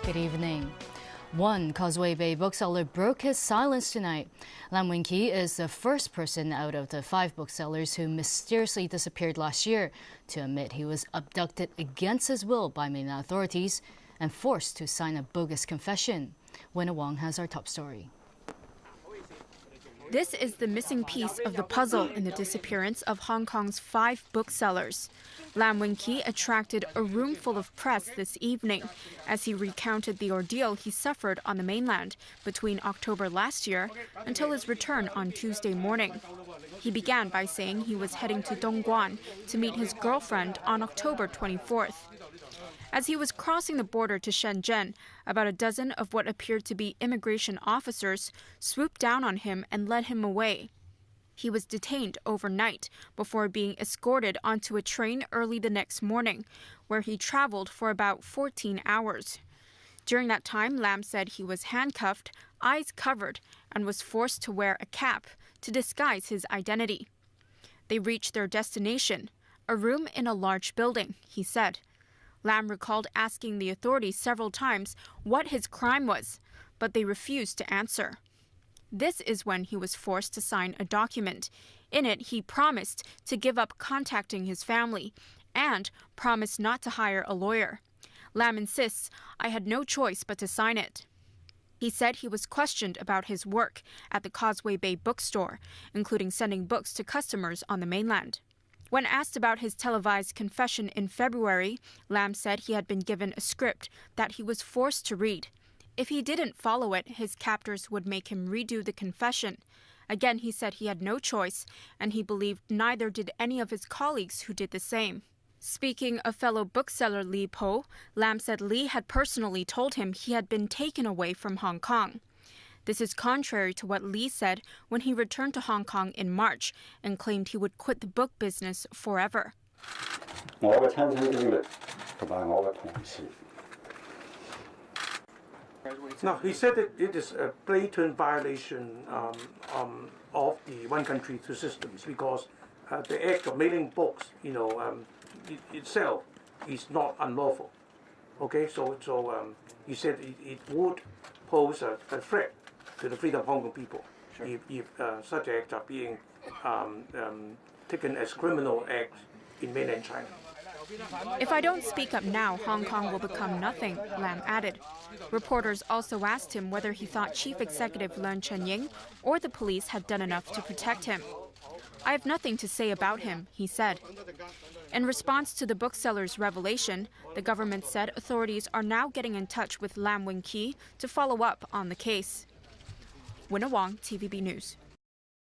Good evening. One Causeway Bay bookseller broke his silence tonight. Lam Wing-kee is the first person out of the 5 booksellers who mysteriously disappeared last year to admit he was abducted against his will by mainland authorities and forced to sign a bogus confession. Winna Wong has our top story. This is the missing piece of the puzzle in the disappearance of Hong Kong's 5 booksellers. Lam Wing-kee attracted a room full of press this evening as he recounted the ordeal he suffered on the mainland between October last year until his return on Tuesday morning. He began by saying he was heading to Dongguan to meet his girlfriend on October 24th. As he was crossing the border to Shenzhen, about a dozen of what appeared to be immigration officers swooped down on him and led him away. He was detained overnight before being escorted onto a train early the next morning, where he traveled for about 14 hours. During that time, Lam said he was handcuffed, eyes covered, and was forced to wear a cap to disguise his identity. They reached their destination, a room in a large building, he said. Lam recalled asking the authorities several times what his crime was, but they refused to answer. This is when he was forced to sign a document. In it, he promised to give up contacting his family and promised not to hire a lawyer. Lam insists, "I had no choice but to sign it." He said he was questioned about his work at the Causeway Bay bookstore, including sending books to customers on the mainland. When asked about his televised confession in February, Lam said he had been given a script that he was forced to read. If he didn't follow it, his captors would make him redo the confession. Again, he said he had no choice, and he believed neither did any of his colleagues who did the same. Speaking of fellow bookseller Li Po, Lam said Li had personally told him he had been taken away from Hong Kong. This is contrary to what Li said when he returned to Hong Kong in March and claimed he would quit the book business forever. No, he said that it is a blatant violation of the one country, two systems, because the act of mailing books, itself is not unlawful. Okay, so he said it would pose a threat to the freedom of Hong Kong people if such acts are being taken as criminal acts in mainland China. If I don't speak up now, Hong Kong will become nothing, Lam added. Reporters also asked him whether he thought Chief Executive Leung Chun-ying or the police had done enough to protect him. "I have nothing to say about him," he said. In response to the bookseller's revelation, the government said authorities are now getting in touch with Lam Wing-kee to follow up on the case. Winna Wong, TVB News.